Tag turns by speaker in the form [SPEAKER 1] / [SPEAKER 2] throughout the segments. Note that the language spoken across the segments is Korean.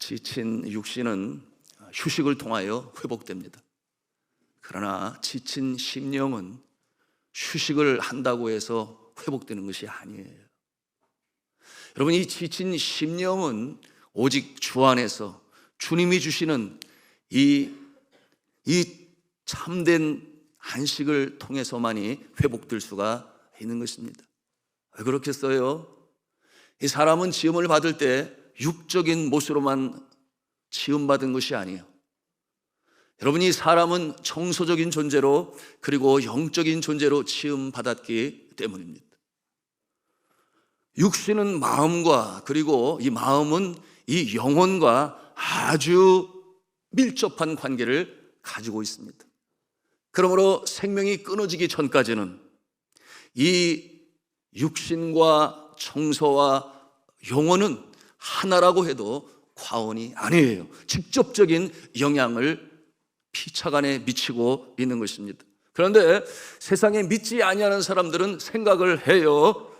[SPEAKER 1] 지친 육신은 휴식을 통하여 회복됩니다. 그러나 지친 심령은 휴식을 한다고 해서 회복되는 것이 아니에요. 여러분, 이 지친 심령은 오직 주 안에서 주님이 주시는 이 참된 안식을 통해서만이 회복될 수가 있는 것입니다. 왜 그렇겠어요? 이 사람은 지음을 받을 때 육적인 모습으로만 지음받은 것이 아니에요. 여러분, 이 사람은 청소적인 존재로 그리고 영적인 존재로 지음받았기 때문입니다. 육신은 마음과 그리고 이 마음은 이 영혼과 아주 밀접한 관계를 가지고 있습니다. 그러므로 생명이 끊어지기 전까지는 이 육신과 청소와 영혼은 하나라고 해도 과언이 아니에요. 직접적인 영향을 피차간에 미치고 있는 것입니다. 그런데 세상에 믿지 아니하는 사람들은 생각을 해요.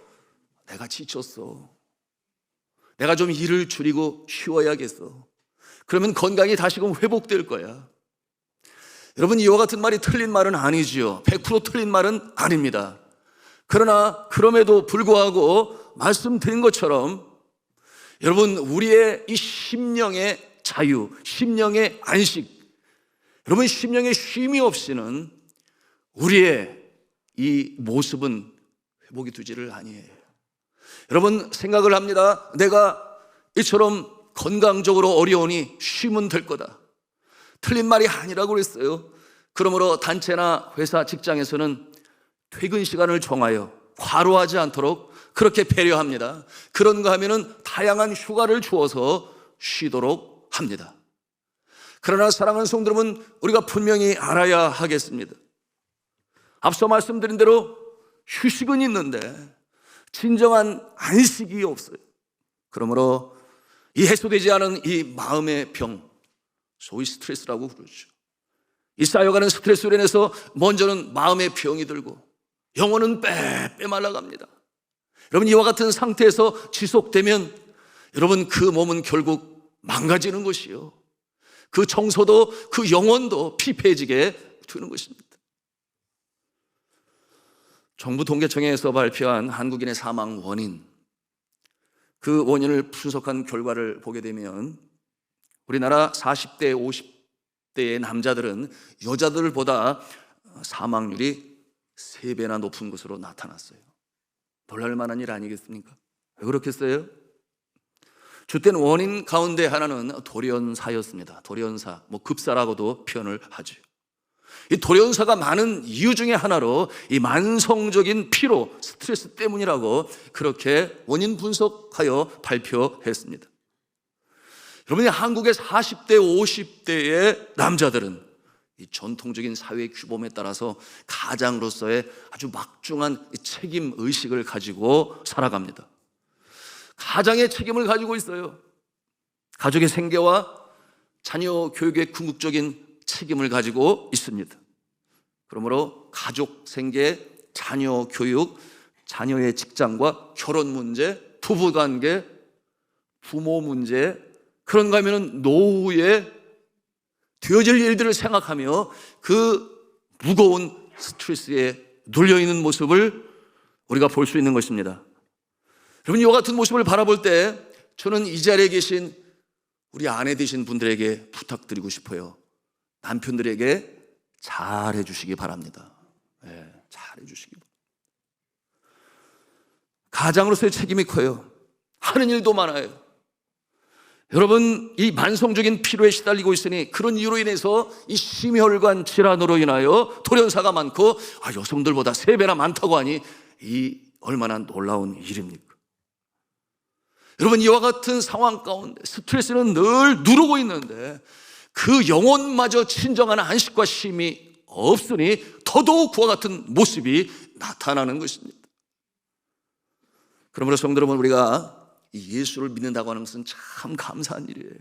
[SPEAKER 1] 내가 지쳤어. 내가 좀 일을 줄이고 쉬어야겠어. 그러면 건강이 다시금 회복될 거야. 여러분, 이와 같은 말이 틀린 말은 아니지요. 100% 틀린 말은 아닙니다. 그러나 그럼에도 불구하고 말씀드린 것처럼 여러분, 우리의 이 심령의 자유, 심령의 안식, 여러분, 심령의 쉼이 없이는 우리의 이 모습은 회복이 되지를 아니에요. 여러분, 생각을 합니다. 내가 이처럼 건강적으로 어려우니 쉬면 될 거다. 틀린 말이 아니라고 그랬어요. 그러므로 단체나 회사, 직장에서는 퇴근 시간을 정하여 과로하지 않도록 그렇게 배려합니다. 그런가 하면은 다양한 휴가를 주어서 쉬도록 합니다. 그러나 사랑하는 성도 여러분, 우리가 분명히 알아야 하겠습니다. 앞서 말씀드린 대로 휴식은 있는데 진정한 안식이 없어요. 그러므로 이 해소되지 않은 이 마음의 병, 소위 스트레스라고 그러죠. 이 쌓여가는 스트레스로 인해서 먼저는 마음의 병이 들고 영혼은 빼말라갑니다. 여러분, 이와 같은 상태에서 지속되면 여러분, 그 몸은 결국 망가지는 것이요, 그 청소도 그 영혼도 피폐해지게 되는 것입니다. 정부 통계청에서 발표한 한국인의 사망 원인, 그 원인을 분석한 결과를 보게 되면 우리나라 40대, 50대의 남자들은 여자들보다 사망률이 3배나 높은 것으로 나타났어요. 놀랄 만한 일 아니겠습니까? 왜 그렇겠어요? 주된 원인 가운데 하나는 돌연사였습니다. 돌연사, 급사라고도 표현을 하죠. 이 돌연사가 많은 이유 중에 하나로 이 만성적인 피로, 스트레스 때문이라고 그렇게 원인 분석하여 발표했습니다. 여러분이 한국의 40대, 50대의 남자들은 이 전통적인 사회 규범에 따라서 가장으로서의 아주 막중한 책임 의식을 가지고 살아갑니다. 가장의 책임을 가지고 있어요. 가족의 생계와 자녀 교육의 궁극적인 책임을 가지고 있습니다. 그러므로 가족 생계, 자녀 교육, 자녀의 직장과 결혼 문제, 부부관계, 부모 문제, 그런가 하면 노후에 되어질 일들을 생각하며 그 무거운 스트레스에 눌려있는 모습을 우리가 볼 수 있는 것입니다. 여러분, 이와 같은 모습을 바라볼 때 저는 이 자리에 계신 우리 아내 되신 분들에게 부탁드리고 싶어요. 남편들에게 잘해 주시기 바랍니다. 네, 잘해 주시기 바랍니다. 가장으로서의 책임이 커요. 하는 일도 많아요. 여러분, 이 만성적인 피로에 시달리고 있으니 그런 이유로 인해서 이 심혈관 질환으로 인하여 돌연사가 많고 여성들보다 3배나 많다고 하니 이 얼마나 놀라운 일입니까? 여러분, 이와 같은 상황 가운데 스트레스는 늘 누르고 있는데 그 영혼마저 진정한 안식과 쉼이 없으니 더더욱 그와 같은 모습이 나타나는 것입니다. 그러므로 성도 여러분, 우리가 예수를 믿는다고 하는 것은 참 감사한 일이에요.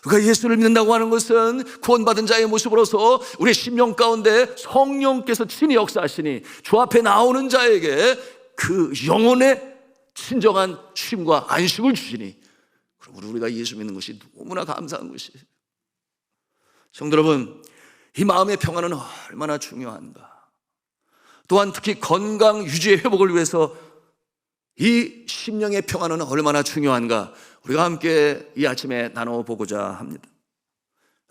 [SPEAKER 1] 우리가 예수를 믿는다고 하는 것은 구원받은 자의 모습으로서 우리의 심령 가운데 성령께서 친히 역사하시니 주 앞에 나오는 자에게 그 영혼의 진정한 쉼과 안식을 주시니 그러므로 우리가 예수 믿는 것이 너무나 감사한 것이에요. 성도 여러분, 이 마음의 평안은 얼마나 중요한가. 또한 특히 건강 유지의 회복을 위해서 이 심령의 평안은 얼마나 중요한가, 우리가 함께 이 아침에 나눠보고자 합니다.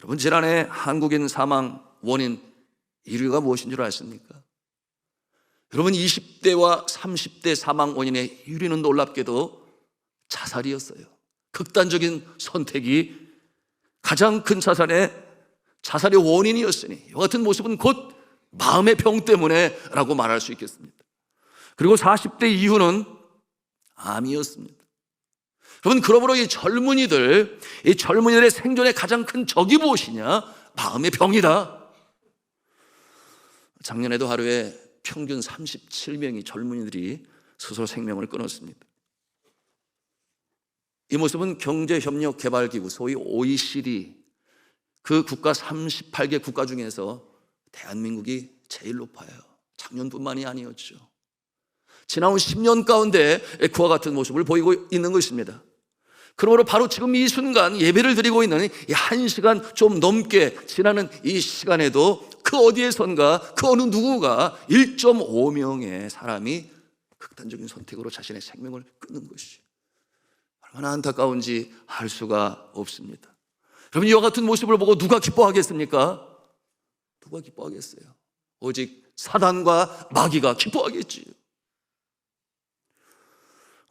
[SPEAKER 1] 여러분, 지난해 한국인 사망 원인 1위가 무엇인 줄 아십니까? 여러분, 20대와 30대 사망 원인의 1위는 놀랍게도 자살이었어요. 극단적인 선택이 가장 큰 자살의 원인이었으니 이 같은 모습은 곧 마음의 병 때문에 라고 말할 수 있겠습니다. 그리고 40대 이후는 암이었습니다. 여러분, 그러므로 이 젊은이들의 생존의 가장 큰 적이 무엇이냐? 마음의 병이다. 작년에도 하루에 평균 37명이 젊은이들이 스스로 생명을 끊었습니다. 이 모습은 경제협력개발기구 소위 OECD 그 국가 38개 국가 중에서 대한민국이 제일 높아요. 작년뿐만이 아니었죠. 지나온 10년 가운데 그와 같은 모습을 보이고 있는 것입니다. 그러므로 바로 지금 이 순간 예배를 드리고 있는 이 1시간 좀 넘게 지나는 이 시간에도 그 어디에선가 그 어느 누구가 1.5명의 사람이 극단적인 선택으로 자신의 생명을 끊는 것이 얼마나 안타까운지 알 수가 없습니다. 여러분, 이와 같은 모습을 보고 누가 기뻐하겠습니까? 누가 기뻐하겠어요? 오직 사단과 마귀가 기뻐하겠지요.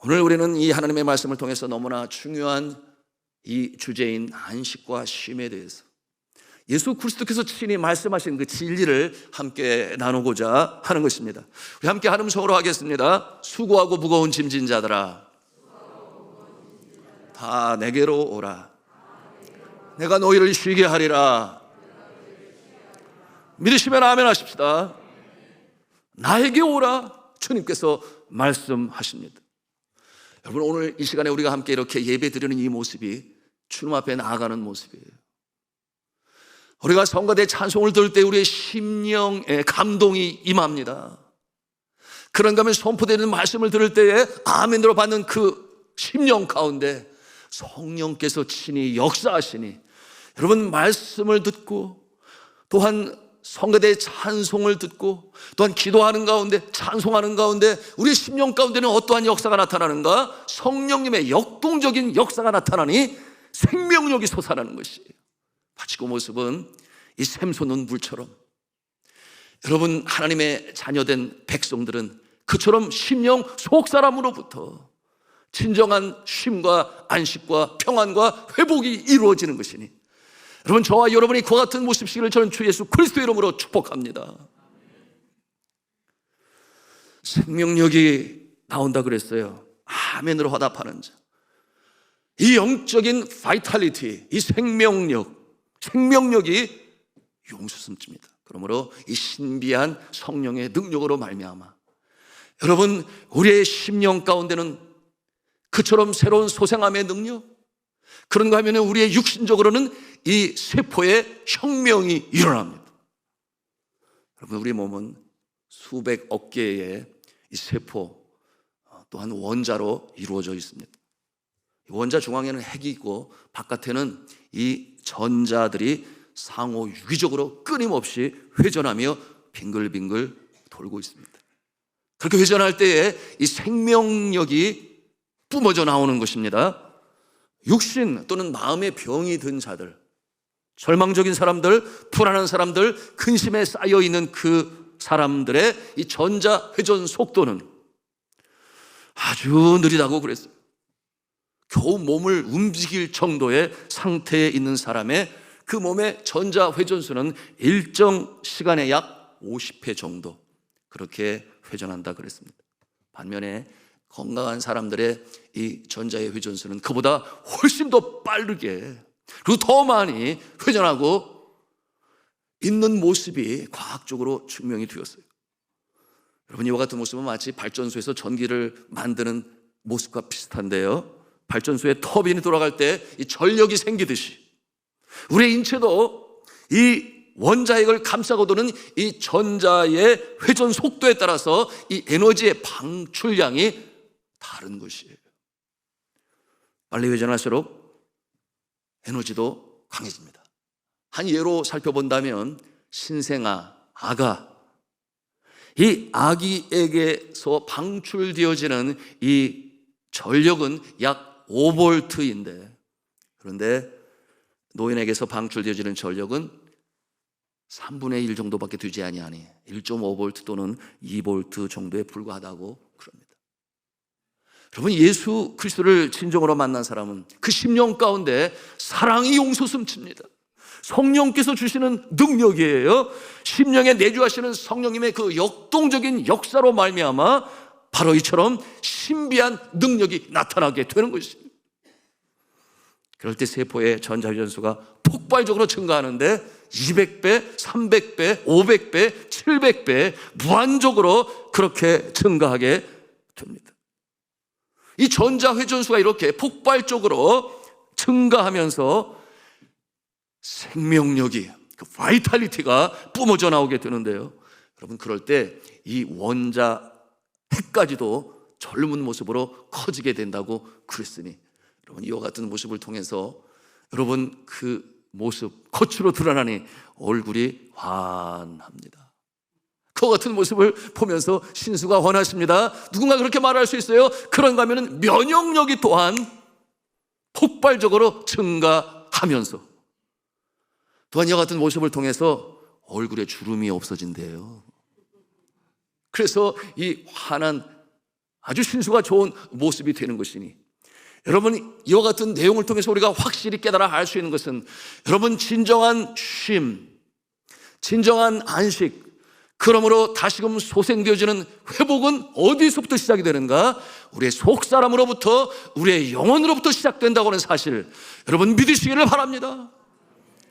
[SPEAKER 1] 오늘 우리는 이 하나님의 말씀을 통해서 너무나 중요한 이 주제인 안식과 쉼에 대해서 예수 그리스도께서 친히 말씀하신 그 진리를 함께 나누고자 하는 것입니다. 우리 함께 한 음성으로 하겠습니다. 수고하고 무거운 짐진 자들아, 다 내게로 오라. 내가 너희를 쉬게 하리라. 믿으시면 아멘 하십시다. 나에게 오라. 주님께서 말씀하십니다. 여러분, 오늘 이 시간에 우리가 함께 이렇게 예배 드리는 이 모습이 주님 앞에 나아가는 모습이에요. 우리가 성가대 찬송을 들을 때 우리의 심령에 감동이 임합니다. 그런가 하면 선포되는 말씀을 들을 때에 아멘으로 받는 그 심령 가운데 성령께서 친히 역사하시니 여러분, 말씀을 듣고 또한 성가대의 찬송을 듣고 또한 기도하는 가운데 찬송하는 가운데 우리 심령 가운데는 어떠한 역사가 나타나는가? 성령님의 역동적인 역사가 나타나니 생명력이 솟아나는 것이에요. 마치 그 모습은 이 샘솟는 물처럼 여러분, 하나님의 자녀된 백성들은 그처럼 심령 속 사람으로부터 진정한 쉼과 안식과 평안과 회복이 이루어지는 것이니 여러분, 저와 여러분이 그와 같은 모습이기를 저는 주 예수 그리스도의 이름으로 축복합니다. 생명력이 나온다 그랬어요. 아멘으로 화답하는 자. 이 영적인 바이탈리티, 이 생명력이 용수숨집니다. 그러므로 이 신비한 성령의 능력으로 말미암아 여러분, 우리의 심령 가운데는 그처럼 새로운 소생함의 능력, 그런가 하면 우리의 육신적으로는 이 세포의 혁명이 일어납니다. 여러분, 우리 몸은 수백억 개의 이 세포 또한 원자로 이루어져 있습니다. 원자 중앙에는 핵이 있고 바깥에는 이 전자들이 상호 유기적으로 끊임없이 회전하며 빙글빙글 돌고 있습니다. 그렇게 회전할 때에 이 생명력이 뿜어져 나오는 것입니다. 육신 또는 마음의 병이 든 자들, 절망적인 사람들, 불안한 사람들, 근심에 쌓여있는 그 사람들의 이 전자 회전 속도는 아주 느리다고 그랬어요. 겨우 몸을 움직일 정도의 상태에 있는 사람의 그 몸의 전자 회전수는 일정 시간에 약 50회 정도 그렇게 회전한다 그랬습니다. 반면에 건강한 사람들의 이 전자의 회전수는 그보다 훨씬 더 빠르게 그리고 더 많이 회전하고 있는 모습이 과학적으로 증명이 되었어요. 여러분, 이와 같은 모습은 마치 발전소에서 전기를 만드는 모습과 비슷한데요, 발전소에 터빈이 돌아갈 때 이 전력이 생기듯이 우리의 인체도 이 원자핵을 감싸고 도는 이 전자의 회전 속도에 따라서 이 에너지의 방출량이 다른 것이에요. 빨리 회전할수록 에너지도 강해집니다. 한 예로 살펴본다면 신생아, 아가, 이 아기에게서 방출되어지는 이 전력은 약 5볼트인데, 그런데 노인에게서 방출되어지는 전력은 3분의 1 정도밖에 되지 아니하니 1.5볼트 또는 2볼트 정도에 불과하다고 그럽니다. 여러분, 예수 그리스도를 진정으로 만난 사람은 그 심령 가운데 사랑이 용솟음칩니다. 성령께서 주시는 능력이에요. 심령에 내주하시는 성령님의 그 역동적인 역사로 말미암아 바로 이처럼 신비한 능력이 나타나게 되는 것입니다. 그럴 때 세포의 전자회전수가 폭발적으로 증가하는데 200배, 300배, 500배, 700배 무한적으로 그렇게 증가하게 됩니다. 이 전자회전수가 이렇게 폭발적으로 증가하면서 생명력이, 그 바이탈리티가 뿜어져 나오게 되는데요. 여러분, 그럴 때 이 원자 핵까지도 젊은 모습으로 커지게 된다고 그랬으니, 여러분, 이와 같은 모습을 통해서 여러분 그 모습 겉으로 드러나니 얼굴이 환합니다. 그와 같은 모습을 보면서 신수가 환하십니다. 누군가 그렇게 말할 수 있어요. 그런가 하면 면역력이 또한 폭발적으로 증가하면서 또한 이와 같은 모습을 통해서 얼굴에 주름이 없어진대요. 그래서 이 환한 아주 신수가 좋은 모습이 되는 것이니, 여러분, 이와 같은 내용을 통해서 우리가 확실히 깨달아 알 수 있는 것은, 여러분, 진정한 쉼, 진정한 안식, 그러므로 다시금 소생되어지는 회복은 어디서부터 시작이 되는가? 우리의 속사람으로부터, 우리의 영혼으로부터 시작된다고 하는 사실, 여러분 믿으시기를 바랍니다.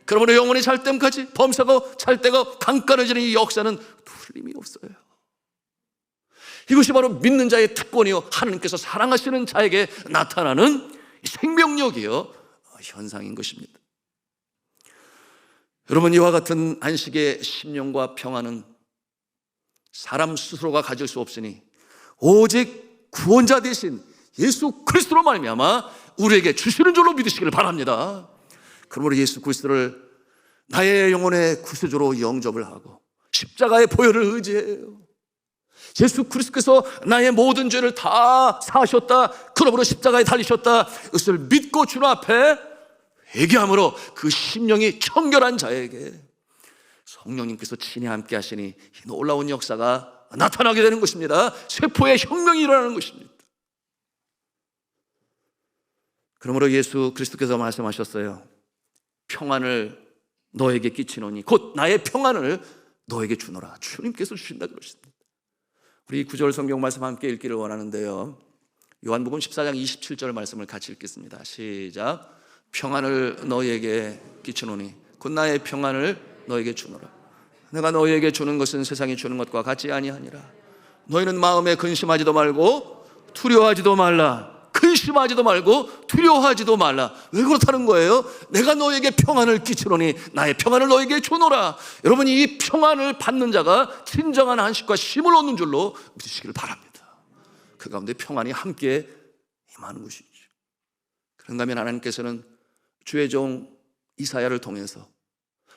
[SPEAKER 1] 그러므로 영혼이 잘 때까지 범사고 잘 때가 강가려지는 이 역사는 틀림이 없어요. 이것이 바로 믿는 자의 특권이요, 하나님께서 사랑하시는 자에게 나타나는 생명력이요, 현상인 것입니다. 여러분, 이와 같은 안식의 심령과 평안은 사람 스스로가 가질 수 없으니 오직 구원자 되신 예수 그리스도로 말미암아 우리에게 주시는 줄로 믿으시기를 바랍니다. 그러므로 예수 그리스도를 나의 영혼의 구세주로 영접을 하고 십자가의 보혈을 의지해요. 예수 그리스도께서 나의 모든 죄를 다 사하셨다, 그러므로 십자가에 달리셨다, 이것을 믿고 주님 앞에 회개함으로 그 심령이 청결한 자에게 성령님께서 친히 함께 하시니 놀라운 역사가 나타나게 되는 것입니다. 세포의 혁명이 일어나는 것입니다. 그러므로 예수 그리스도께서 말씀하셨어요. 평안을 너에게 끼치노니 곧 나의 평안을 너에게 주노라. 주님께서 주신다 그러십니다. 우리 구절 성경 말씀 함께 읽기를 원하는데요, 요한복음 14장 27절 말씀을 같이 읽겠습니다. 시작. 평안을 너희에게 끼치노니 곧 나의 평안을 너에게 주노라. 내가 너희에게 주는 것은 세상이 주는 것과 같지 아니하니라. 너희는 마음에 근심하지도 말고 두려워하지도 말라. 근심하지도 말고 두려워하지도 말라. 왜 그렇다는 거예요? 내가 너에게 평안을 끼치노니 나의 평안을 너에게 주노라. 여러분, 이 평안을 받는 자가 진정한 안식과 쉼을 얻는 줄로 믿으시기를 바랍니다. 그 가운데 평안이 함께 임하는 것이죠. 그런가 하면 하나님께서는 주의 종 이사야를 통해서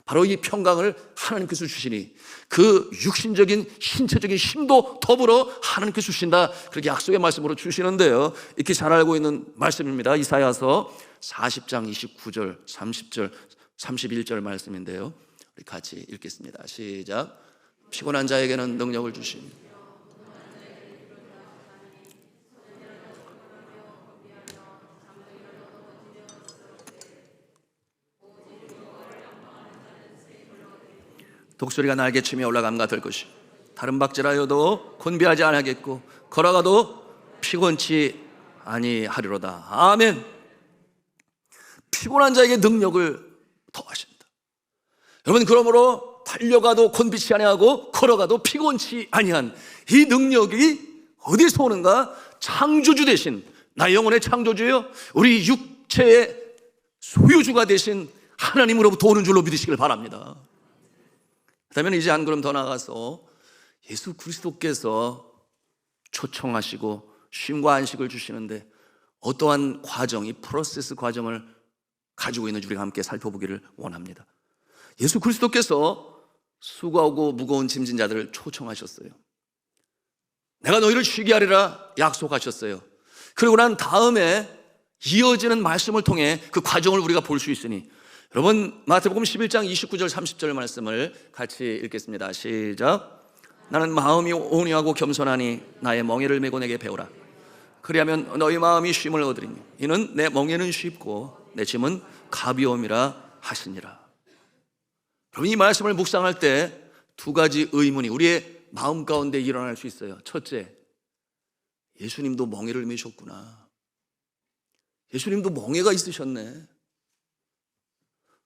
[SPEAKER 1] 바로 이 평강을 하나님께서 주시니 그 육신적인 신체적인 힘도 더불어 하나님께서 주신다, 그렇게 약속의 말씀으로 주시는데요, 이렇게 잘 알고 있는 말씀입니다. 이사야서 40장 29절 30절 31절 말씀인데요, 우리 같이 읽겠습니다. 시작. 피곤한 자에게는 능력을 주시니 독수리가 날개치며 올라감과 될 것이 다른 박질하여도 곤비하지 아니하겠고 걸어가도 피곤치 아니하리로다. 아멘. 피곤한 자에게 능력을 더하신다. 여러분, 그러므로 달려가도 곤비치 아니하고 걸어가도 피곤치 아니한 이 능력이 어디서 오는가? 창조주 되신, 나의 영혼의 창조주요, 우리 육체의 소유주가 되신 하나님으로부터 오는 줄로 믿으시길 바랍니다. 그렇다면 이제 한 걸음 더 나가서 예수 그리스도께서 초청하시고 쉼과 안식을 주시는데 어떠한 과정, 이 프로세스 과정을 가지고 있는지 우리가 함께 살펴보기를 원합니다. 예수 그리스도께서 수고하고 무거운 짐진 자들을 초청하셨어요. 내가 너희를 쉬게 하리라 약속하셨어요. 그리고 난 다음에 이어지는 말씀을 통해 그 과정을 우리가 볼 수 있으니, 여러분 마태복음 11장 29절 30절 말씀을 같이 읽겠습니다. 시작. 나는 마음이 온유하고 겸손하니 나의 멍에를 메고 내게 배우라. 그리하면 너희 마음이 쉼을 얻으리니 이는 내 멍에는 쉽고 내 짐은 가벼움이라 하시니라. 여러분, 이 말씀을 묵상할 때 두 가지 의문이 우리의 마음 가운데 일어날 수 있어요. 첫째, 예수님도 멍에를 메셨구나. 예수님도 멍에가 있으셨네.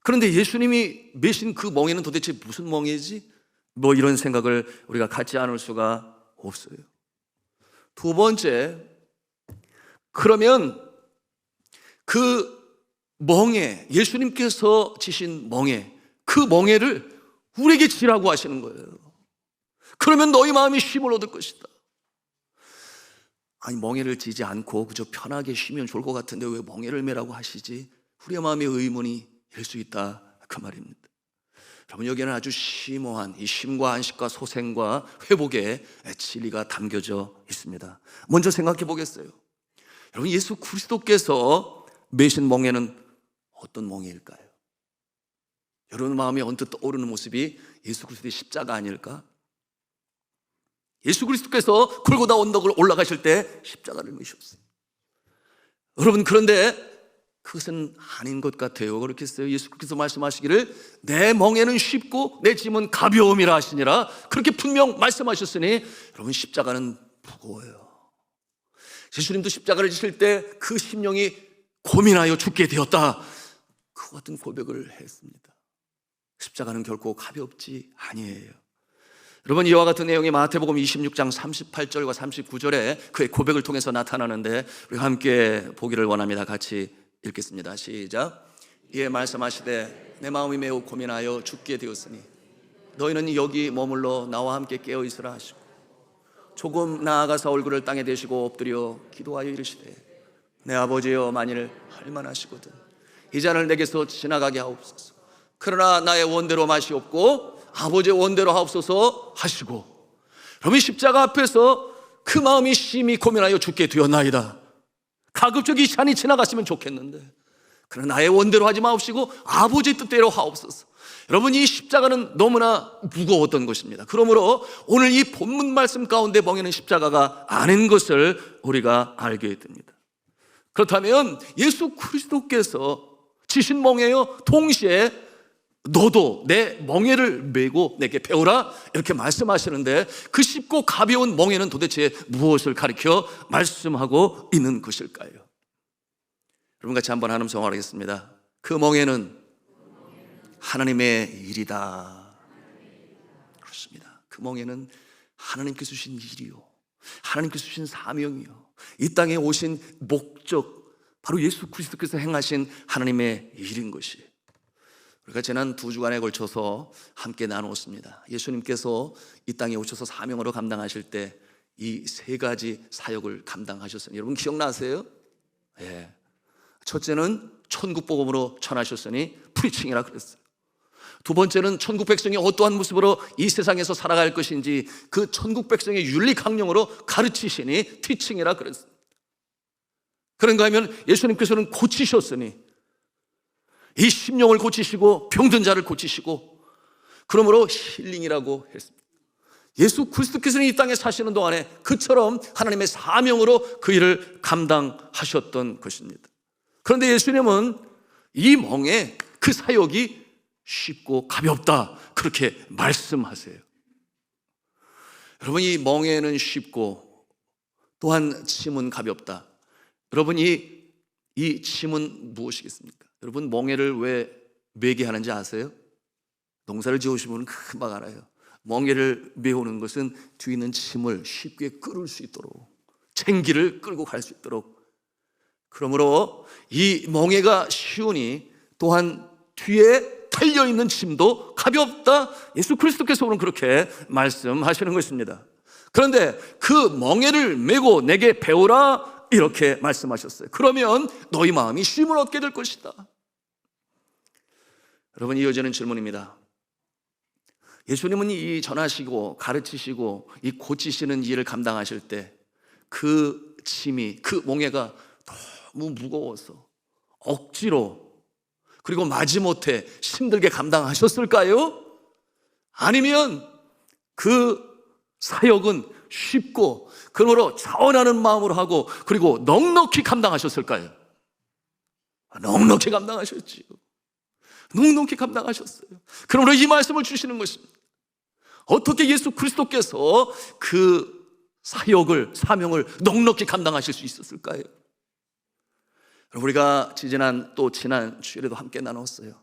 [SPEAKER 1] 그런데 예수님이 메신 그 멍에는 도대체 무슨 멍에지? 뭐 이런 생각을 우리가 갖지 않을 수가 없어요. 두 번째, 그러면 그 멍에, 예수님께서 지신 멍에, 그 멍에를 우리에게 지라고 하시는 거예요. 그러면 너희 마음이 쉼을 얻을 것이다. 아니, 멍에를 지지 않고 그저 편하게 쉬면 좋을 것 같은데 왜 멍에를 메라고 하시지? 우리의 마음의 의문이 일 수 있다, 그 말입니다. 여러분, 여기에는 아주 심오한 이 쉼과 안식과 소생과 회복의 진리가 담겨져 있습니다. 먼저 생각해 보겠어요. 여러분, 예수 그리스도께서 메신 멍에는 어떤 멍에일까요? 여러분 마음에 언뜻 떠오르는 모습이 예수 그리스도의 십자가 아닐까? 예수 그리스도께서 골고다 언덕을 올라가실 때 십자가를 메셨어요. 여러분, 그런데 그것은 아닌 것 같아요. 그렇게 했어요. 예수께서 말씀하시기를 내 멍에는 쉽고 내 짐은 가벼움이라 하시니라. 그렇게 분명 말씀하셨으니 여러분, 십자가는 무거워요. 예수님도 십자가를 지실 때 그 심령이 고민하여 죽게 되었다, 그 같은 고백을 했습니다. 십자가는 결코 가볍지 아니에요. 여러분, 이와 같은 내용이 마태복음 26장 38절과 39절에 그의 고백을 통해서 나타나는데 우리가 함께 보기를 원합니다. 같이 읽겠습니다. 시작. 이에 말씀하시되 내 마음이 매우 고민하여 죽게 되었으니 너희는 여기 머물러 나와 함께 깨어 있으라 하시고 조금 나아가서 얼굴을 땅에 대시고 엎드려 기도하여 이르시되 내 아버지여, 만일 할만하시거든 이 잔을 내게서 지나가게 하옵소서. 그러나 나의 원대로 마시옵고 아버지의 원대로 하옵소서 하시고, 여러분, 십자가 앞에서 그 마음이 심히 고민하여 죽게 되었나이다. 가급적이 이 잔이 지나갔으면 좋겠는데 그러나 나의 원대로 하지 마옵시고 아버지의 뜻대로 하옵소서. 여러분, 이 십자가는 너무나 무거웠던 것입니다. 그러므로 오늘 이 본문 말씀 가운데 멍에는 십자가가 아닌 것을 우리가 알게 됩니다. 그렇다면 예수 그리스도께서 지신 멍에요, 동시에 너도 내 멍에를 메고 내게 배우라, 이렇게 말씀하시는데 그 쉽고 가벼운 멍에는 도대체 무엇을 가리켜 말씀하고 있는 것일까요? 여러분, 같이 한번 하는 성화하겠습니다. 그 멍에는 하나님의 일이다. 그렇습니다. 그 멍에는 하나님께서 주신 일이요, 하나님께서 주신 사명이요, 이 땅에 오신 목적, 바로 예수 그리스도께서 행하신 하나님의 일인 것이에요. 우리가 지난 2주간에 걸쳐서 함께 나누었습니다. 예수님께서 이 땅에 오셔서 사명으로 감당하실 때 이 3가지 사역을 감당하셨어요. 여러분 기억나세요? 예. 첫째는 천국 복음으로 전하셨으니 프리칭이라 그랬어요. 두 번째는 천국 백성이 어떠한 모습으로 이 세상에서 살아갈 것인지 그 천국 백성의 윤리 강령으로 가르치시니 티칭이라 그랬어요. 그런가 하면 예수님께서는 고치셨으니 이 심령을 고치시고 병든 자를 고치시고, 그러므로 힐링이라고 했습니다. 예수 그리스도께서는 이 땅에 사시는 동안에 그처럼 하나님의 사명으로 그 일을 감당하셨던 것입니다. 그런데 예수님은 이 멍에 그 사역이 쉽고 가볍다, 그렇게 말씀하세요. 여러분, 이 멍에는 쉽고 또한 짐은 가볍다. 여러분, 이 짐은 무엇이겠습니까? 여러분, 멍에를 왜 메게 하는지 아세요? 농사를 지으시면 금방 알아요. 멍에를 메우는 것은 뒤에 있는 짐을 쉽게 끌을 수 있도록, 챙기를 끌고 갈 수 있도록. 그러므로 이 멍에가 쉬우니 또한 뒤에 달려있는 짐도 가볍다. 예수 그리스도께서 오늘 그렇게 말씀하시는 것입니다. 그런데 그 멍에를 메고 내게 배우라, 이렇게 말씀하셨어요. 그러면 너희 마음이 쉼을 얻게 될 것이다. 여러분, 이어지는 질문입니다. 예수님은 이 전하시고 가르치시고 이 고치시는 일을 감당하실 때 그 짐이, 그 몽해가 너무 무거워서 억지로 그리고 마지못해 힘들게 감당하셨을까요? 아니면 그 사역은 쉽고 그러므로 자원하는 마음으로 하고 그리고 넉넉히 감당하셨을까요? 넉넉히 감당하셨지요. 넉넉히 감당하셨어요. 그러므로 이 말씀을 주시는 것입니다. 어떻게 예수 그리스도께서 그 사역을, 사명을 넉넉히 감당하실 수 있었을까요? 우리가 지난 주일에도 함께 나눴어요.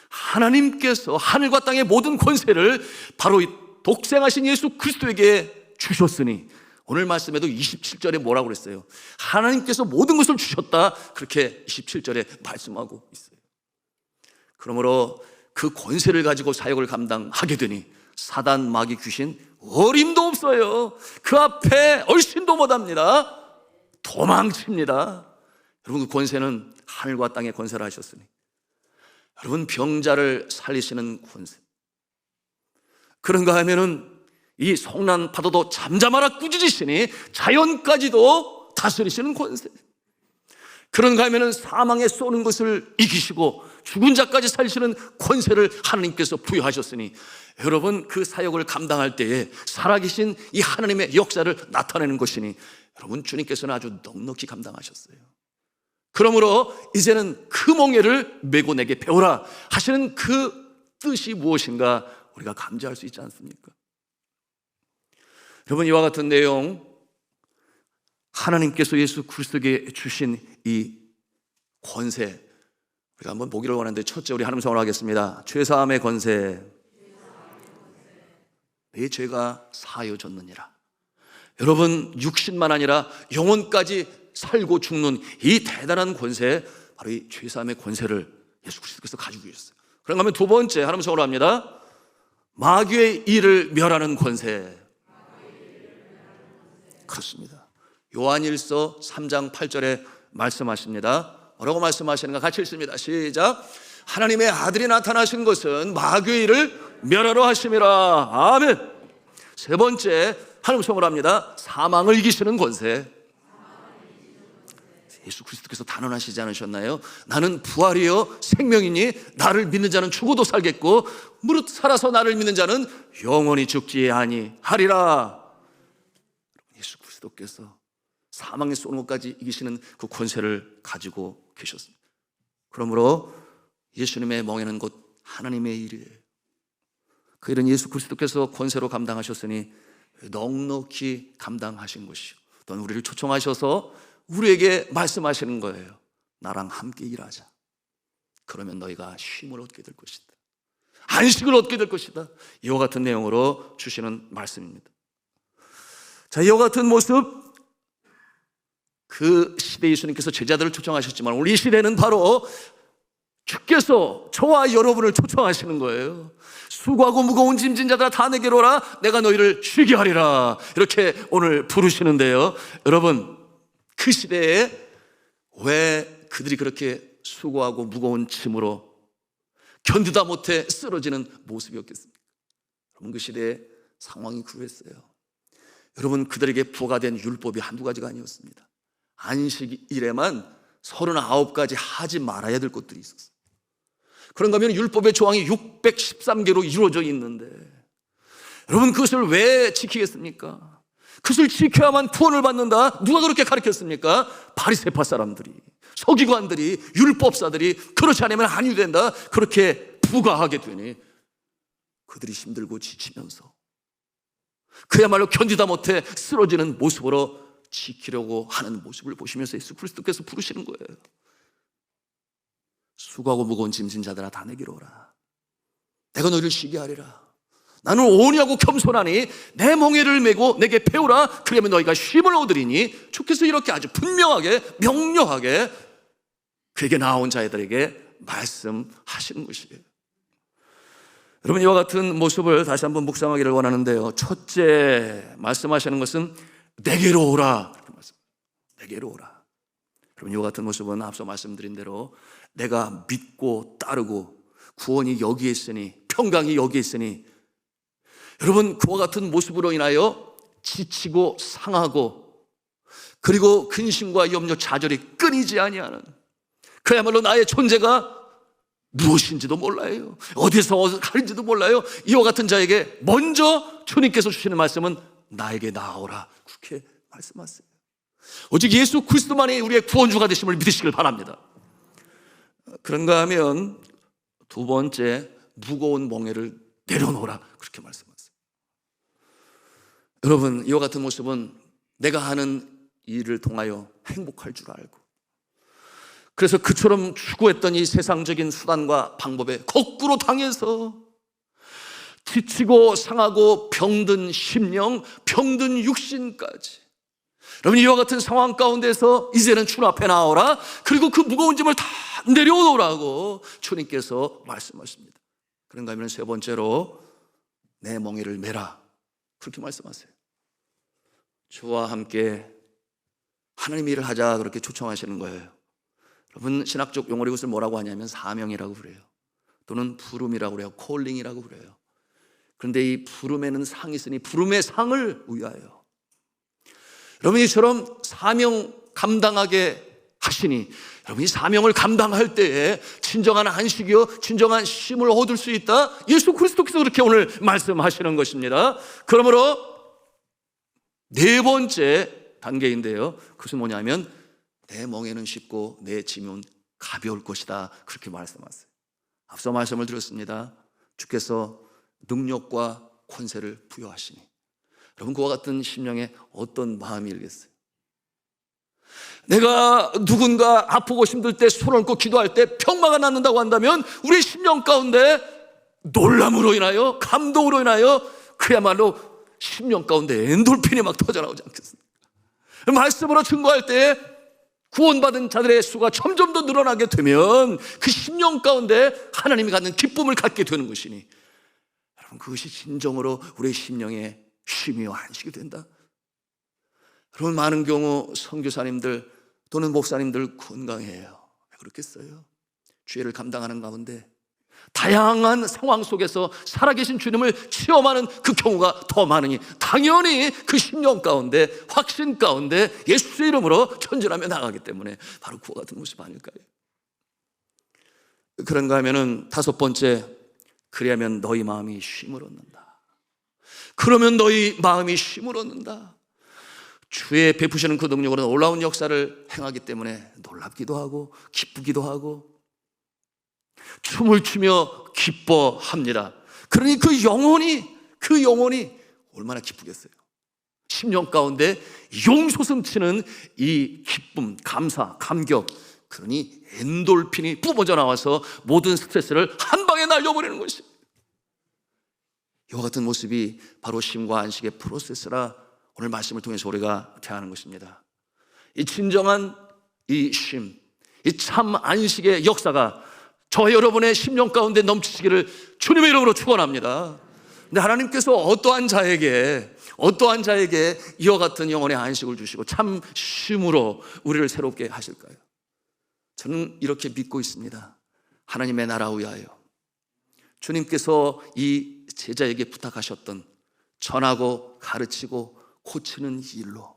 [SPEAKER 1] 하나님께서 하늘과 땅의 모든 권세를 바로 이 독생하신 예수 그리스도에게 주셨으니, 오늘 말씀에도 27절에 뭐라고 그랬어요? 하나님께서 모든 것을 주셨다, 그렇게 27절에 말씀하고 있어요. 그러므로 그 권세를 가지고 사역을 감당하게 되니 사단, 마귀, 귀신 어림도 없어요. 그 앞에 얼씬도 못합니다. 도망칩니다. 여러분, 그 권세는 하늘과 땅의 권세를 하셨으니, 여러분, 병자를 살리시는 권세, 그런가 하면은 이 성난 파도도 잠잠하라 꾸짖으시니 자연까지도 다스리시는 권세, 그런가 하면은 사망에 쏘는 것을 이기시고 죽은 자까지 살리시는 권세를 하나님께서 부여하셨으니, 여러분, 그 사역을 감당할 때에 살아계신 이 하나님의 역사를 나타내는 것이니, 여러분, 주님께서는 아주 넉넉히 감당하셨어요. 그러므로 이제는 그 몽해를 메고 내게 배우라 하시는 그 뜻이 무엇인가 우리가 감지할 수 있지 않습니까? 여러분, 이와 같은 내용, 하나님께서 예수 그리스도에게 주신 이 권세, 우리가 한번 보기를 원하는데, 첫째, 우리 하나님 성을 하겠습니다. 죄사함의 권세. 내 죄가 사하여졌느니라. 여러분, 육신만 아니라 영혼까지 살고 죽는 이 대단한 권세, 바로 이 죄사함의 권세를 예수 그리스도께서 가지고 계셨어요. 그런가 하면 두 번째, 하나님 성으로 합니다. 마귀의 일을 멸하는 권세. 그렇습니다. 요한일서 3장 8절에 말씀하십니다. 뭐라고 말씀하시는가? 같이 읽습니다. 시작. 하나님의 아들이 나타나신 것은 마귀의 일을 멸하러 하심이라. 아멘. 세 번째, 하나님 성으로 합니다. 사망을 이기시는 권세. 예수 그리스도께서 단언하시지 않으셨나요? 나는 부활이요 생명이니 나를 믿는 자는 죽어도 살겠고 무릇 살아서 나를 믿는 자는 영원히 죽지 아니하리라. 예수 그리스도께서 사망에 쏘는 것까지 이기시는 그 권세를 가지고 계셨습니다. 그러므로 예수님의 멍에는 곧 하나님의 일이에요. 그 일은 예수 그리스도께서 권세로 감당하셨으니 넉넉히 감당하신 것이요, 또는 우리를 초청하셔서 우리에게 말씀하시는 거예요. 나랑 함께 일하자. 그러면 너희가 쉼을 얻게 될 것이다, 안식을 얻게 될 것이다. 이와 같은 내용으로 주시는 말씀입니다. 자, 이와 같은 모습, 그 시대 예수님께서 제자들을 초청하셨지만 우리 이 시대는 바로 주께서 저와 여러분을 초청하시는 거예요. 수고하고 무거운 짐진 자들아 다 내게로 오라, 내가 너희를 쉬게 하리라, 이렇게 오늘 부르시는데요. 여러분, 그 시대에 왜 그들이 그렇게 수고하고 무거운 짐으로 견디다 못해 쓰러지는 모습이었겠습니까? 여러분, 그 시대의 상황이 그랬어요. 여러분, 그들에게 부과된 율법이 한두 가지가 아니었습니다. 안식일에만 39가지 하지 말아야 될 것들이 있었어요. 그런가 하면 율법의 조항이 613개로 이루어져 있는데, 여러분, 그것을 왜 지키겠습니까? 그것을 지켜야만 구원을 받는다, 누가 그렇게 가르쳤습니까? 바리새파 사람들이, 서기관들이, 율법사들이, 그렇지 않으면 아니 된다, 그렇게 부과하게 되니 그들이 힘들고 지치면서 그야말로 견디다 못해 쓰러지는 모습으로 지키려고 하는 모습을 보시면서 예수 그리스도께서 부르시는 거예요. 수고하고 무거운 짐진 자들아 다 내게로 오라, 내가 너희를 쉬게 하리라. 나는 온유하고 겸손하니 내 멍에를 메고 내게 배우라, 그러면 너희가 쉼을 얻으리니. 주께서 이렇게 아주 분명하게, 명료하게 그에게 나온 자들에게 말씀하시는 것이에요. 여러분, 이와 같은 모습을 다시 한번 묵상하기를 원하는데요. 첫째, 말씀하시는 것은 내게로 오라. 내게로 오라. 여러분, 이와 같은 모습은 앞서 말씀드린 대로 내가 믿고 따르고 구원이 여기에 있으니, 평강이 여기에 있으니, 여러분, 그와 같은 모습으로 인하여 지치고 상하고, 그리고 근심과 염려, 좌절이 끊이지 아니하는, 그야말로 나의 존재가 무엇인지도 몰라요. 어디서 가는지도 몰라요. 이와 같은 자에게 먼저 주님께서 주시는 말씀은 나에게 나아오라, 그렇게 말씀하세요. 오직 예수 그리스도만이 우리의 구원주가 되심을 믿으시길 바랍니다. 그런가 하면 두 번째, 무거운 멍에를 내려놓으라, 그렇게 말씀하세요. 여러분, 이와 같은 모습은 내가 하는 일을 통하여 행복할 줄 알고, 그래서 그처럼 추구했던 이 세상적인 수단과 방법에 거꾸로 당해서 지치고 상하고 병든 심령, 병든 육신까지, 여러분, 이와 같은 상황 가운데서 이제는 주님 앞에 나오라, 그리고 그 무거운 짐을 다 내려놓으라고 주님께서 말씀하십니다. 그런가 하면 세 번째로 내 멍에를 메라, 그렇게 말씀하세요. 주와 함께 하나님 일을 하자, 그렇게 초청하시는 거예요. 여러분, 신학적 용어로 이것을 뭐라고 하냐면 사명이라고 그래요. 또는 부름이라고 그래요. 콜링이라고 그래요. 그런데 이 부름에는 상이 있으니 부름의 상을 위하여, 여러분, 이처럼 사명 감당하게 하시니, 여러분, 이 사명을 감당할 때에 진정한 안식이요 진정한 쉼을 얻을 수 있다, 예수 그리스도께서 그렇게 오늘 말씀하시는 것입니다. 그러므로 네 번째 단계인데요, 그것은 뭐냐면 내 멍에는 쉽고 내 짐은 가벼울 것이다, 그렇게 말씀하세요. 앞서 말씀을 드렸습니다. 주께서 능력과 권세를 부여하시니, 여러분, 그와 같은 심령에 어떤 마음이 일겠어요? 내가 누군가 아프고 힘들 때 손을 얹고 기도할 때 평화가 낫는다고 한다면 우리 심령 가운데 놀람으로 인하여, 감동으로 인하여 그야말로 심령 가운데 엔돌핀이 막 터져나오지 않겠습니까? 말씀으로 증거할 때 구원받은 자들의 수가 점점 더 늘어나게 되면 그 심령 가운데 하나님이 갖는 기쁨을 갖게 되는 것이니, 여러분, 그것이 진정으로 우리의 심령에 쉼이와 안식이 된다. 여러분, 많은 경우 선교사님들 또는 목사님들 건강해요. 왜 그렇겠어요? 죄를 감당하는 가운데 다양한 상황 속에서 살아계신 주님을 체험하는 그 경우가 더 많으니 당연히 그 심령 가운데, 확신 가운데 예수의 이름으로 전진하며 나가기 때문에 바로 그와 같은 모습 아닐까요? 그런가 하면은 다섯 번째, 그리하면 너희 마음이 쉼을 얻는다. 그러면 너희 마음이 쉼을 얻는다. 주의 베푸시는 그 능력으로 놀라운 역사를 행하기 때문에 놀랍기도 하고 기쁘기도 하고 춤을 추며 기뻐합니다. 그러니 그 영혼이 얼마나 기쁘겠어요. 심령 가운데 용솟음치는 이 기쁨, 감사, 감격, 그러니 엔돌핀이 뿜어져 나와서 모든 스트레스를 한 방에 날려버리는 것입니다. 이와 같은 모습이 바로 쉼과 안식의 프로세스라 오늘 말씀을 통해서 우리가 대하는 것입니다. 이 진정한 이 쉼, 이 참 안식의 역사가 저와 여러분의 심령 가운데 넘치시기를 주님의 이름으로 축원합니다. 근데 하나님께서 어떠한 자에게 이와 같은 영혼의 안식을 주시고 참 쉼으로 우리를 새롭게 하실까요? 저는 이렇게 믿고 있습니다. 하나님의 나라 위하여 주님께서 이 제자에게 부탁하셨던 전하고 가르치고 고치는 일로,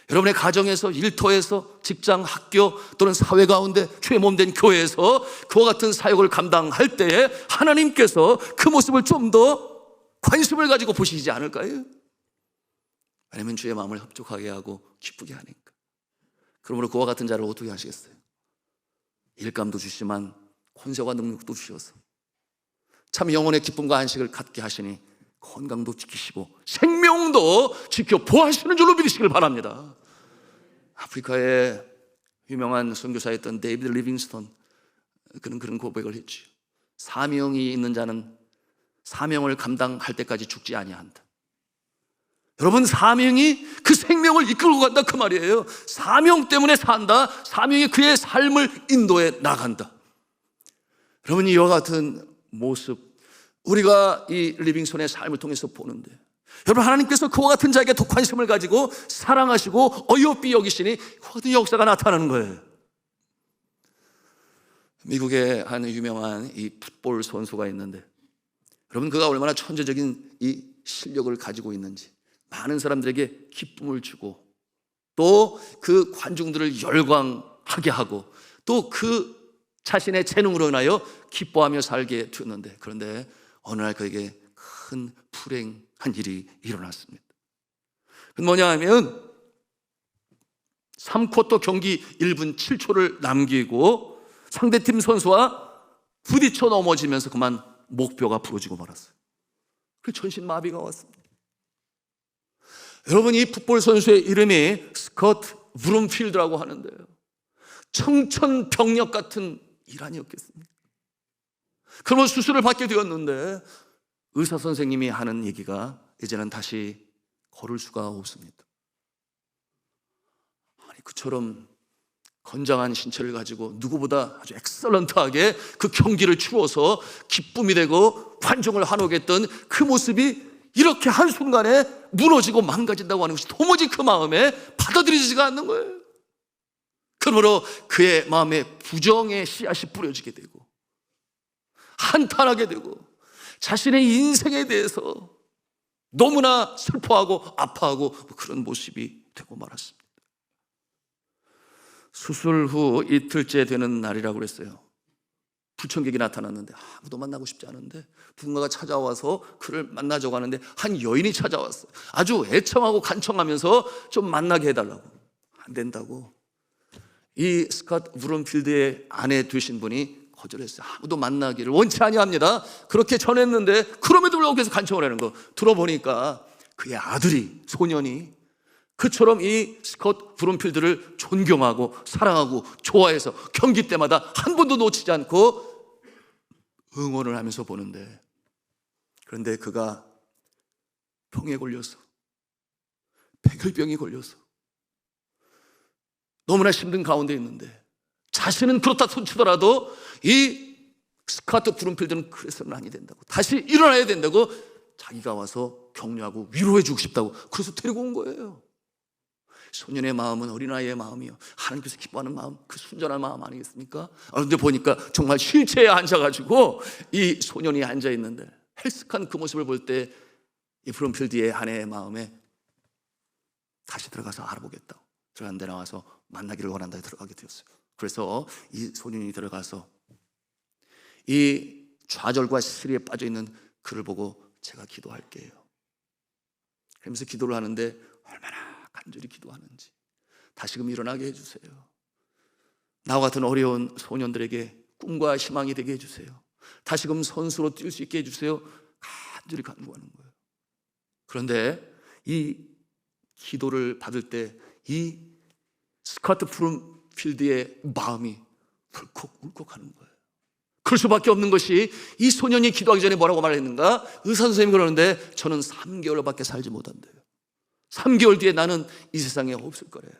[SPEAKER 1] 여러분의 가정에서, 일터에서, 직장, 학교 또는 사회 가운데 주의 몸된 교회에서 그와 같은 사역을 감당할 때에 하나님께서 그 모습을 좀 더 관심을 가지고 보시지 않을까요? 왜냐하면 주의 마음을 흡족하게 하고 기쁘게 하니까. 그러므로 그와 같은 자를 어떻게 하시겠어요? 일감도 주시지만 권세와 능력도 주셔서 참 영혼의 기쁨과 안식을 갖게 하시니 건강도 지키시고 생명도 지켜 보호하시는 줄로 믿으시길 바랍니다. 아프리카의 유명한 선교사였던 데이비드 리빙스턴, 그는 그런 고백을 했죠. 사명이 있는 자는 사명을 감당할 때까지 죽지 아니한다. 여러분, 사명이 그 생명을 이끌고 간다, 그 말이에요. 사명 때문에 산다. 사명이 그의 삶을 인도해 나간다. 여러분, 이와 같은 모습 우리가 이 리빙스턴의 삶을 통해서 보는데 여러분, 하나님께서 그와 같은 자에게 더 관심을 가지고 사랑하시고 어여삐 여기시니 그와 같은 역사가 나타나는 거예요. 미국의 한 유명한 이 풋볼 선수가 있는데, 여러분, 그가 얼마나 천재적인 이 실력을 가지고 있는지, 많은 사람들에게 기쁨을 주고 또 그 관중들을 열광하게 하고 또 그 자신의 재능으로 인하여 기뻐하며 살게 되었는데, 그런데 어느 날 그에게 큰 불행한 일이 일어났습니다. 그건 뭐냐 하면 3쿼터 경기 1분 7초를 남기고 상대팀 선수와 부딪혀 넘어지면서 그만 목뼈가 부러지고 말았어요. 그 전신마비가 왔습니다. 여러분, 이 풋볼 선수의 이름이 스콧 브룸필드라고 하는데요, 청천벽력 같은 일 아니었겠습니까? 그러면 수술을 받게 되었는데 의사 선생님이 하는 얘기가 이제는 다시 걸을 수가 없습니다. 아니, 그처럼 건장한 신체를 가지고 누구보다 아주 엑셀런트하게 그 경기를 치러서 기쁨이 되고 관중을 한옥에 했던 그 모습이 이렇게 한순간에 무너지고 망가진다고 하는 것이 도무지 그 마음에 받아들이지가 않는 거예요. 그러므로 그의 마음에 부정의 씨앗이 뿌려지게 되고 한탄하게 되고 자신의 인생에 대해서 너무나 슬퍼하고 아파하고 그런 모습이 되고 말았습니다. 수술 후 이틀째 되는 날이라고 그랬어요. 부청객이 나타났는데 아무도 만나고 싶지 않은데 누군가가 찾아와서 그를 만나자고 하는데 한 여인이 찾아왔어요. 아주 애청하고 간청하면서 좀 만나게 해달라고. 안 된다고 이 스콧 브룸필드의 아내 되신 분이 거절했어요. 아무도 만나기를 원치 아니합니다. 그렇게 전했는데 그럼에도 불구하고 계속 간청을 하는 거 들어보니까 그의 아들이, 소년이 그처럼 이 스콧 브룸필드를 존경하고 사랑하고 좋아해서 경기 때마다 한 번도 놓치지 않고 응원을 하면서 보는데, 그런데 그가 병에 걸려서, 백혈병이 걸려서 너무나 힘든 가운데 있는데 자신은 그렇다 손치더라도 이 스콧 브룸필드는 그래서는 아니 된다고, 다시 일어나야 된다고 자기가 와서 격려하고 위로해 주고 싶다고 그래서 데리고 온 거예요. 소년의 마음은 어린아이의 마음이요, 하나님께서 기뻐하는 마음, 그 순전한 마음 아니겠습니까? 그런데 보니까 정말 휠체어에 앉아가지고 이 소년이 앉아있는데 헬스한 그 모습을 볼 때 이 브룸필드의 아내의 마음에 다시 들어가서 알아보겠다고, 들어간 데 나와서 만나기를 원한다 들어가게 되었어요. 그래서 이 소년이 들어가서 이 좌절과 시리에 빠져있는 그를 보고 제가 기도할게요 그러면서 기도를 하는데 얼마나 간절히 기도하는지, 다시금 일어나게 해주세요. 나와 같은 어려운 소년들에게 꿈과 희망이 되게 해주세요. 다시금 선수로 뛸 수 있게 해주세요. 간절히 간구하는 거예요. 그런데 이 기도를 받을 때 이 스콧 브룸필드의 마음이 울컥울컥하는 거예요. 그럴 수밖에 없는 것이, 이 소년이 기도하기 전에 뭐라고 말했는가? 의사 선생님이 그러는데 저는 3개월밖에 살지 못한대요. 3개월 뒤에 나는 이 세상에 없을 거래요.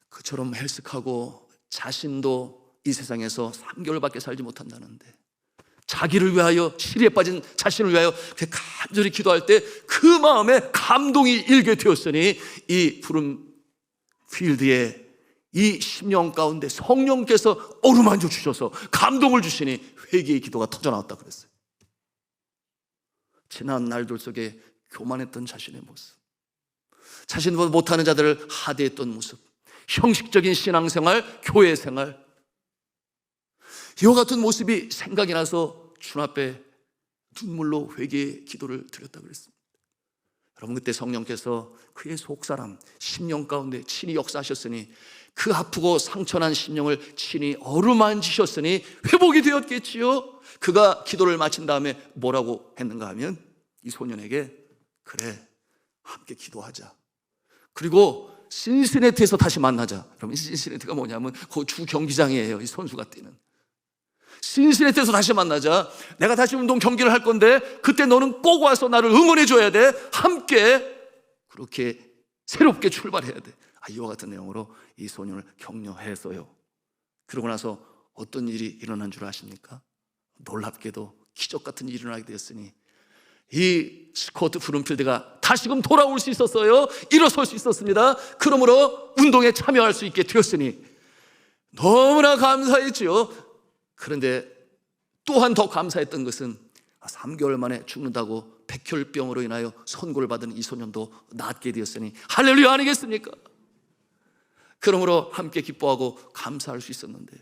[SPEAKER 1] 그처럼 헬스하고 자신도 이 세상에서 3개월밖에 살지 못한다는데 자기를 위하여, 시리에 빠진 자신을 위하여 간절히 기도할 때 그 마음에 감동이 일게 되었으니 이 브룸필드의 이 심령 가운데 성령께서 어루만져 주셔서 감동을 주시니 회개의 기도가 터져나왔다 그랬어요. 지난 날들 속에 교만했던 자신의 모습, 자신보다 못하는 자들을 하대했던 모습, 형식적인 신앙생활, 교회생활, 이와 같은 모습이 생각이 나서 주 앞에 눈물로 회개의 기도를 드렸다고 그랬습니다. 여러분, 그때 성령께서 그의 속사람, 심령 가운데 친히 역사하셨으니 그 아프고 상처난 심령을 친히 어루만지셨으니 회복이 되었겠지요. 그가 기도를 마친 다음에 뭐라고 했는가 하면 이 소년에게 그래, 함께 기도하자. 그리고 신시내티에서 다시 만나자. 그러면 신시내티가 뭐냐면 그 주 경기장이에요. 이 선수가 뛰는. 신시내티에서 다시 만나자. 내가 다시 운동 경기를 할 건데 그때 너는 꼭 와서 나를 응원해 줘야 돼. 함께 그렇게 새롭게 출발해야 돼. 이와 같은 내용으로 이 소년을 격려해서요. 그러고 나서 어떤 일이 일어난 줄 아십니까? 놀랍게도 기적 같은 일이 일어나게 되었으니 이 스코트 브룸필드가 다시금 돌아올 수 있었어요. 일어설 수 있었습니다. 그러므로 운동에 참여할 수 있게 되었으니 너무나 감사했지요. 그런데 또한 더 감사했던 것은 3개월 만에 죽는다고 백혈병으로 인하여 선고를 받은 이 소년도 낫게 되었으니 할렐루야 아니겠습니까? 그러므로 함께 기뻐하고 감사할 수 있었는데요.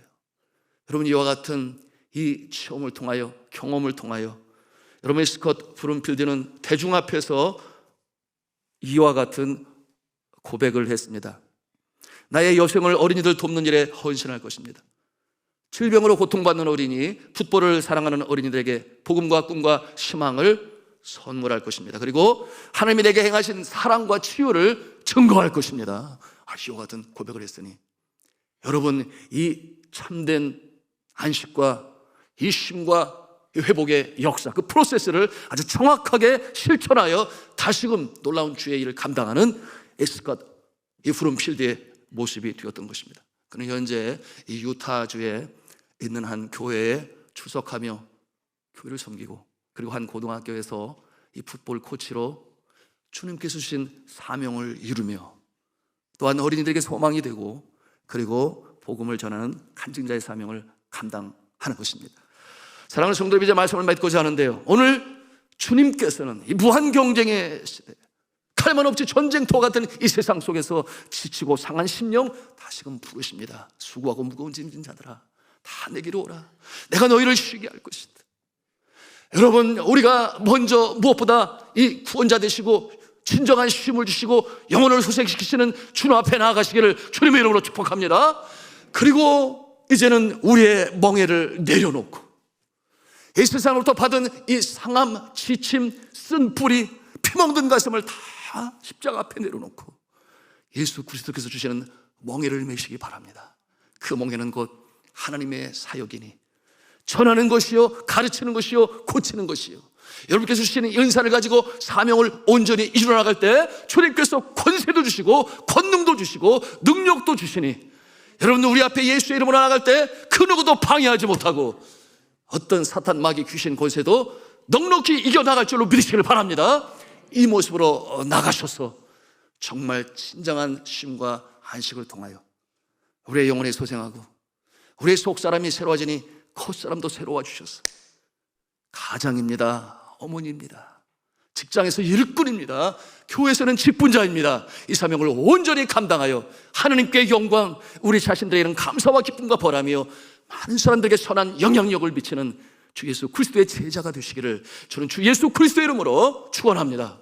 [SPEAKER 1] 여러분, 이와 같은 이 체험을 통하여, 경험을 통하여 여러분의 스콧 브룸필드는 대중 앞에서 이와 같은 고백을 했습니다. 나의 여생을 어린이들 돕는 일에 헌신할 것입니다. 질병으로 고통받는 어린이, 풋볼을 사랑하는 어린이들에게 복음과 꿈과 희망을 선물할 것입니다. 그리고 하나님이 내게 행하신 사랑과 치유를 증거할 것입니다. 이와 같은 고백을 했으니 여러분, 이 참된 안식과 이 쉼과 회복의 역사, 그 프로세스를 아주 정확하게 실천하여 다시금 놀라운 주의 일을 감당하는 스콧 브룸필드의 모습이 되었던 것입니다. 그는 현재 이 유타주에 있는 한 교회에 출석하며 교회를 섬기고, 그리고 한 고등학교에서 이 풋볼 코치로 주님께서 주신 사명을 이루며, 또한 어린이들에게 소망이 되고, 그리고 복음을 전하는 간증자의 사명을 감당하는 것입니다. 사랑하는 성도 여러분, 이제 말씀을 맺고자 하는데요, 오늘 주님께서는 이 무한 경쟁의 시대, 칼만 없이 전쟁터 같은 이 세상 속에서 지치고 상한 심령 다시금 부르십니다. 수고하고 무거운 짐진 자들아, 다 내게로 오라. 내가 너희를 쉬게 할 것이다. 여러분, 우리가 먼저 무엇보다 이 구원자 되시고 진정한 쉼을 주시고 영혼을 소생시키시는 주님 앞에 나아가시기를 주님의 이름으로 축복합니다. 그리고 이제는 우리의 멍에를 내려놓고 이 세상으로부터 받은 이 상함, 지침, 쓴 뿌리, 피멍든 가슴을 다 십자가 앞에 내려놓고 예수 그리스도께서 주시는 멍에를 메시기 바랍니다. 그 멍에는 곧 하나님의 사역이니 전하는 것이요, 가르치는 것이요, 고치는 것이요, 여러분께서 주시는 연산을 가지고 사명을 온전히 이루어 나갈 때 주님께서 권세도 주시고 권능도 주시고 능력도 주시니 여러분, 우리 앞에 예수의 이름으로 나갈 때 그 누구도 방해하지 못하고 어떤 사탄, 마귀, 귀신, 권세도 넉넉히 이겨나갈 줄로 믿으시기를 바랍니다. 이 모습으로 나가셔서 정말 진정한 쉼과 안식을 통하여 우리의 영혼이 소생하고 우리의 속사람이 새로워지니 겉사람도 새로워 주셔서 가장입니다, 어머니입니다, 직장에서 일꾼입니다, 교회에서는 직분자입니다. 이 사명을 온전히 감당하여 하나님께 영광, 우리 자신들에게는 감사와 기쁨과 보람이요 많은 사람들에게 선한 영향력을 미치는 주 예수 그리스도의 제자가 되시기를 저는 주 예수 그리스도의 이름으로 축원합니다.